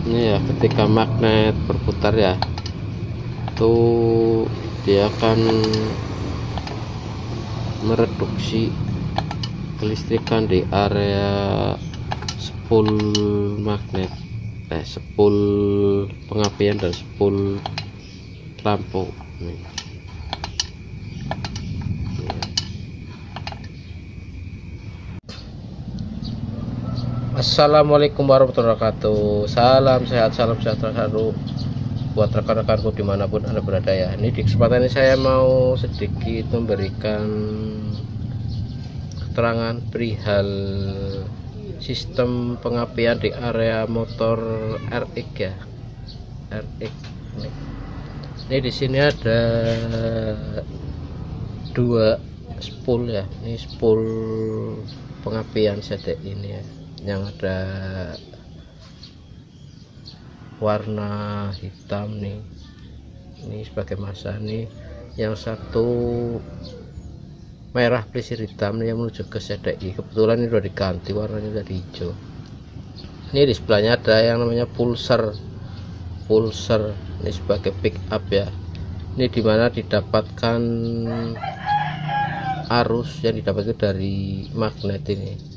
Ini ya, ketika magnet berputar ya, itu dia akan mereduksi kelistrikan di area spool magnet, spool pengapian dan spool lampu nih. Assalamualaikum warahmatullahi wabarakatuh. Salam sehat, salam sejahtera selalu buat rekan-rekanku dimanapun Anda berada ya. Ini di kesempatan ini saya mau sedikit memberikan keterangan perihal sistem pengapian di area motor RX ya. RX ini. Ini di sini ada dua spool ya. Ini spool pengapian ZDI ini ya, yang ada warna hitam nih. Ini sebagai massa nih. Yang satu merah pelisir hitam nih, yang menuju ke ZDI. Kebetulan ini sudah diganti warnanya jadi hijau. Ini di sebelahnya ada yang namanya pulser ini sebagai pick up ya. Ini dimana didapatkan arus yang didapat itu dari magnet ini.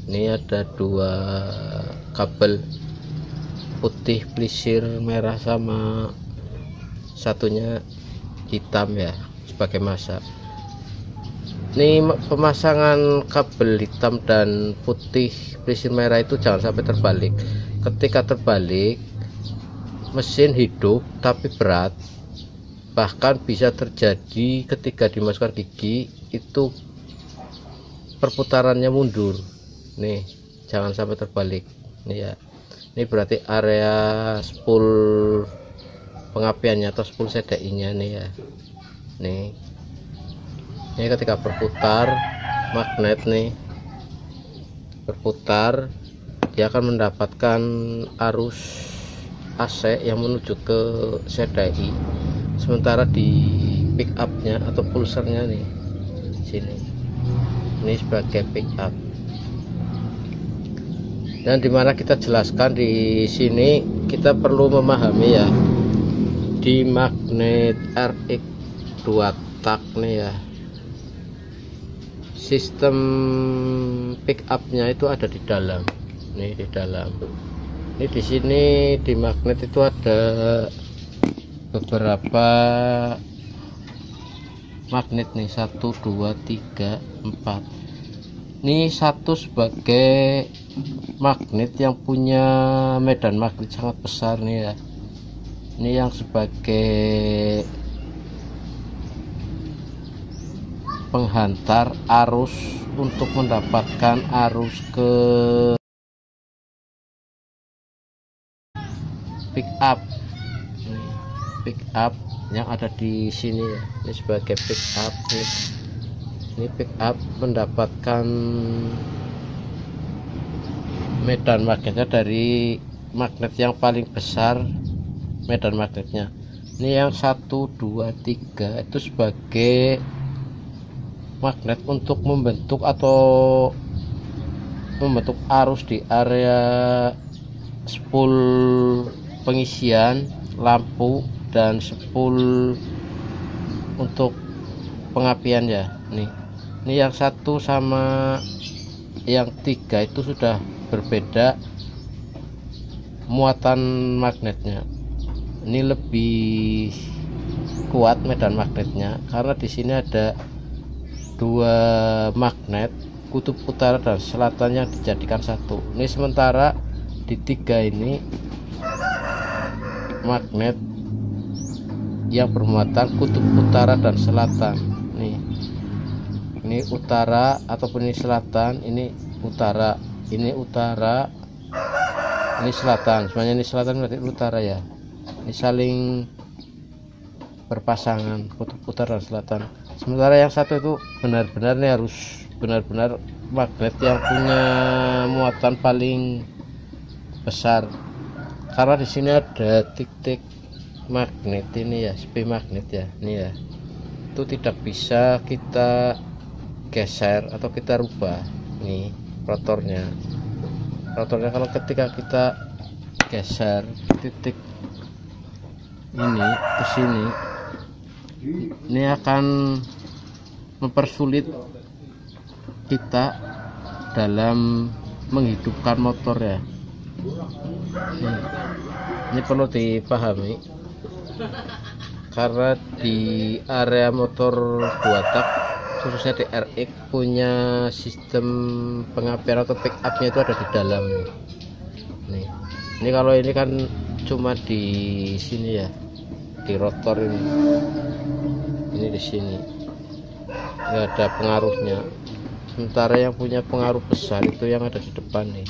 Ini ada dua kabel putih pelisir merah sama satunya hitam ya, sebagai massa. Ini pemasangan kabel hitam dan putih pelisir merah itu jangan sampai terbalik. Ketika terbalik, mesin hidup tapi berat, bahkan bisa terjadi ketika dimasukkan gigi itu perputarannya mundur. Nih, jangan sampai terbalik nih ya. Ini berarti area spool pengapiannya atau spool CDI nya nih ya. Nih, ini ketika berputar magnet nih berputar, dia akan mendapatkan arus AC yang menuju ke CDI. Sementara di pick up nya atau pulsernya nih sini, ini sebagai pick up. Dan dimana kita jelaskan di sini, kita perlu memahami ya, di magnet RX 2 tak nih ya, sistem pick up-nya itu ada di dalam. Nih di dalam. Ini di sini di magnet itu ada beberapa magnet nih, 1 2 3 4. Ini satu sebagai magnet yang punya medan magnet sangat besar nih ya. Ini yang sebagai penghantar arus untuk mendapatkan arus ke pick up. Pick up yang ada di sini ya. Ini sebagai pick up nih. Ini pick up mendapatkan medan magnetnya dari magnet yang paling besar, medan magnetnya. Ini yang 1 2 3 itu sebagai magnet untuk membentuk arus di area spool pengisian lampu dan spool untuk pengapian ya. Nih, ini yang 1 sama yang 3 itu sudah berbeda muatan magnetnya. Ini lebih kuat medan magnetnya karena di sini ada dua magnet, kutub utara dan selatan, yang dijadikan satu. Ini sementara di 3 ini magnet yang bermuatan kutub utara dan selatan. Nih, ini utara ataupun ini selatan, ini utara, ini utara, ini selatan. Semuanya ini selatan berarti utara ya. Ini saling berpasangan, kutub utara dan selatan. Sementara yang satu itu benar-benar nih, harus benar-benar magnet yang punya muatan paling besar, karena di sini ada titik magnet ini ya, spi magnet ya. Ini ya, itu tidak bisa kita geser atau kita rubah. Nih rotornya kalau ketika kita geser titik ini ke sini, ini akan mempersulit kita dalam menghidupkan motor ya. Ini perlu dipahami karena di area motor 2 tak khususnya di RX punya sistem pengapian atau pick up-nya itu ada di dalam nih. Ini kalau ini kan cuma di sini ya, di rotor ini di sini nggak ada pengaruhnya, sementara yang punya pengaruh besar itu yang ada di depan nih.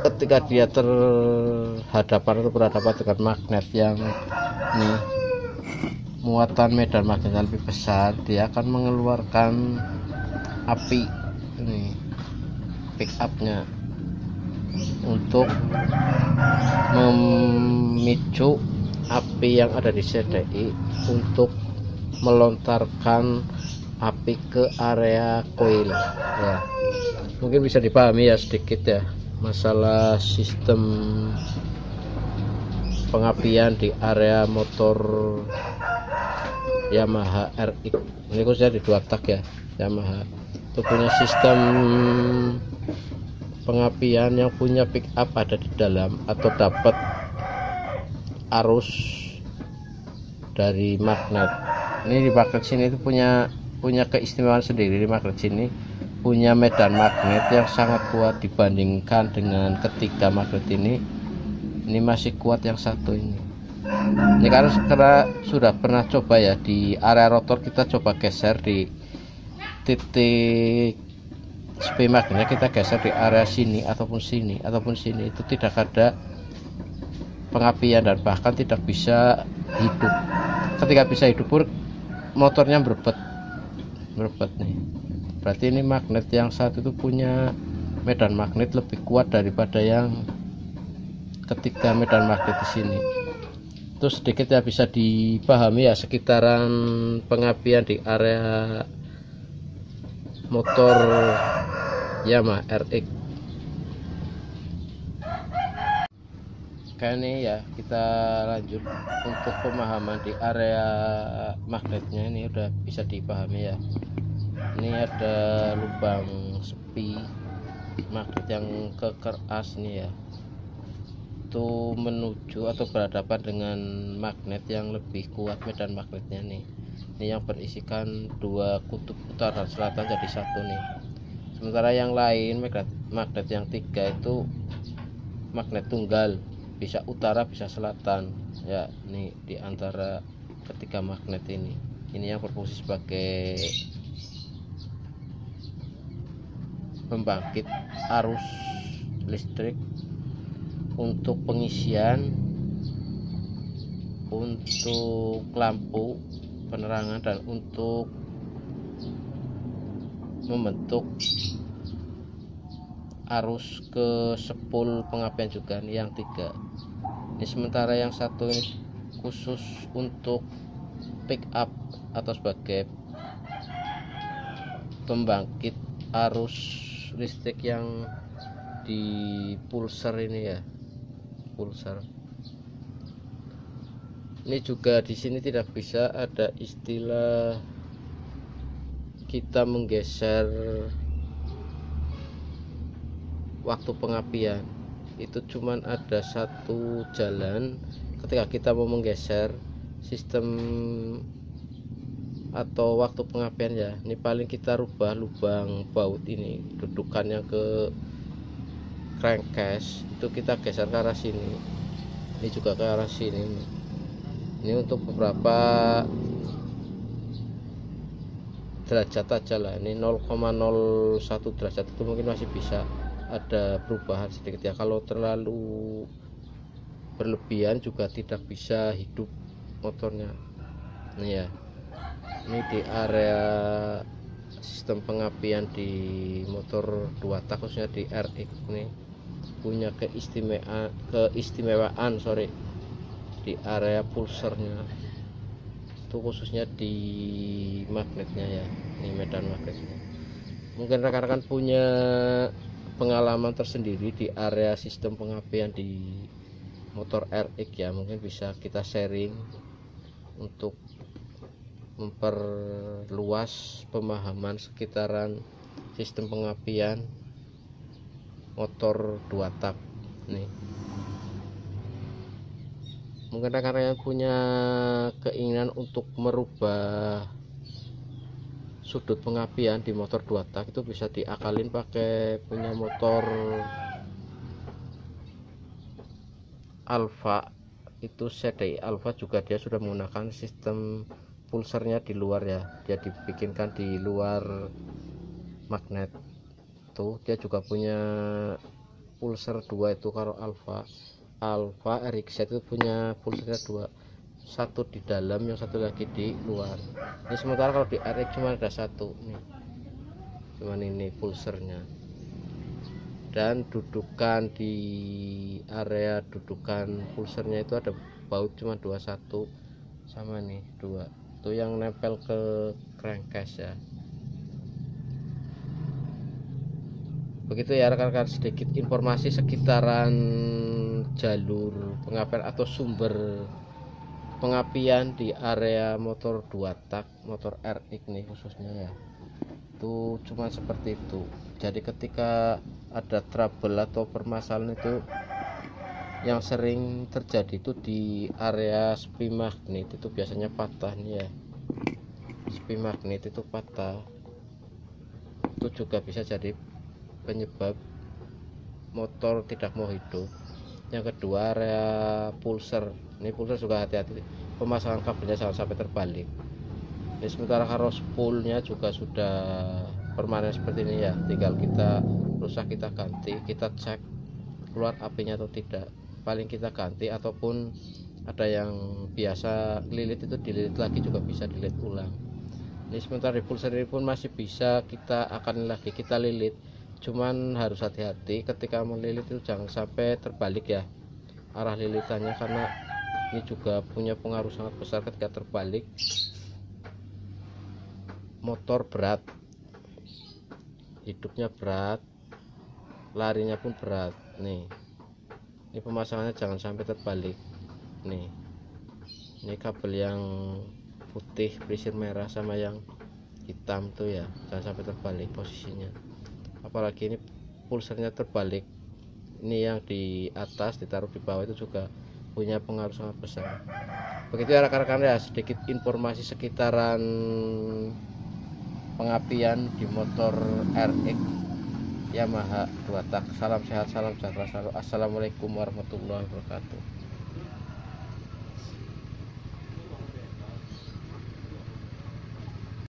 Ketika dia terhadapan atau berhadapan dengan magnet yang nih muatan medan magnetnya lebih besar, dia akan mengeluarkan api ini pick up-nya untuk memicu api yang ada di CDI untuk melontarkan api ke area koil ya. Mungkin bisa dipahami ya sedikit ya masalah sistem pengapian di area motor Yamaha RX. Ini khususnya di 2 tak ya, Yamaha itu punya sistem pengapian yang punya pick up ada di dalam atau dapat arus dari magnet. Ini di magnet sini itu punya keistimewaan sendiri. Di magnet sini punya medan magnet yang sangat kuat dibandingkan dengan ketiga magnet ini masih kuat yang satu ini. Ini karena sudah pernah coba ya di area rotor, kita coba geser di titik spin magnetnya, kita geser di area sini ataupun sini itu tidak ada pengapian dan bahkan tidak bisa hidup. Ketika bisa hidup pun motornya berbet nih. Berarti ini magnet yang satu itu punya medan magnet lebih kuat daripada yang ketiga medan magnet di sini. Itu sedikit ya bisa dipahami ya sekitaran pengapian di area motor Yamaha RX. Oke, ini ya kita lanjut untuk pemahaman di area magnetnya. Ini udah bisa dipahami ya. Ini ada lubang sepi magnet yang keras nih ya, itu menuju atau berhadapan dengan magnet yang lebih kuat medan magnetnya nih. Ini yang berisikan 2 kutub utara dan selatan jadi satu nih. Sementara yang lain magnet yang 3 itu magnet tunggal, bisa utara bisa selatan ya. Ini di antara ketiga magnet ini yang berfungsi sebagai pembangkit arus listrik untuk pengisian, untuk lampu penerangan, dan untuk membentuk arus ke spool pengapian juga nih yang 3 ini. Sementara yang satu ini khusus untuk pick up atau sebagai pembangkit arus listrik yang di pulsar ini ya, pulsar. Ini juga di sini tidak bisa ada istilah kita menggeser waktu pengapian. Itu cuman ada satu jalan ketika kita mau menggeser sistem atau waktu pengapian ya. Ini paling kita rubah lubang baut ini, dudukannya ke crankcase, itu kita geser ke arah sini. Ini juga ke arah sini. Ini untuk beberapa derajat aja lah. Ini 0,01 derajat itu mungkin masih bisa ada perubahan sedikit ya. Kalau terlalu berlebihan juga tidak bisa hidup motornya. Ini ya, ini di area sistem pengapian di motor 2 tak khususnya di RX ini punya keistimewaan di area pulsernya, itu khususnya di magnetnya ya. Ini medan magnetnya. Mungkin rekan-rekan punya pengalaman tersendiri di area sistem pengapian di motor RX ya, mungkin bisa kita sharing untuk memperluas pemahaman sekitaran sistem pengapian motor 2 tak nih. Mungkin rekan-rekan punya keinginan untuk merubah sudut pengapian di motor 2 tak, itu bisa diakalin pakai punya motor Alfa, itu CDI Alfa juga. Dia sudah menggunakan sistem pulsernya di luar ya, dia dibikinkan di luar magnet tuh. Dia juga punya pulser 2 itu. Kalau Alfa RX itu punya pulsernya 2, satu di dalam, yang satu lagi di luar. Ini sementara kalau di RX cuma ada satu nih, cuman ini pulsernya. Dan dudukan di area dudukan pulsernya itu ada baut cuma 21 sama nih 2 itu yang nempel ke crankcase ya. Begitu ya rekan-rekan, sedikit informasi sekitaran jalur pengapian atau sumber pengapian di area motor 2 tak, motor RX nih khususnya ya. Itu cuma seperti itu. Jadi ketika ada trouble atau permasalahan itu yang sering terjadi itu di area sepi magnet, itu biasanya patah nih ya. Sepi magnet itu patah, itu juga bisa jadi penyebab motor tidak mau hidup. Yang kedua, area pulser. Ini pulser juga hati-hati, pemasangan kabelnya jangan sampai terbalik. Ini sementara kalau spoolnya juga sudah permanen seperti ini ya, tinggal kita rusak, kita ganti, kita cek keluar apinya atau tidak, paling kita ganti. Ataupun ada yang biasa lilit, itu dililit lagi juga bisa, dililit ulang. Ini sementara di pulser ini pun masih bisa kita akan lagi kita lilit, cuman harus hati-hati ketika melilit itu jangan sampai terbalik ya arah lilitannya, karena ini juga punya pengaruh sangat besar. Ketika terbalik, motor berat, hidupnya berat, larinya pun berat. Nih, ini pemasangannya jangan sampai terbalik. Nih, ini kabel yang putih pelisir merah sama yang hitam tuh ya, jangan sampai terbalik posisinya. Apalagi ini pulsernya terbalik, ini yang di atas ditaruh di bawah, itu juga punya pengaruh sangat besar. Begitu ya rekan-rekan ya, sedikit informasi sekitaran pengapian di motor RX Yamaha 2 tak. Salam sehat, salam sejahtera selalu. Assalamualaikum warahmatullahi wabarakatuh.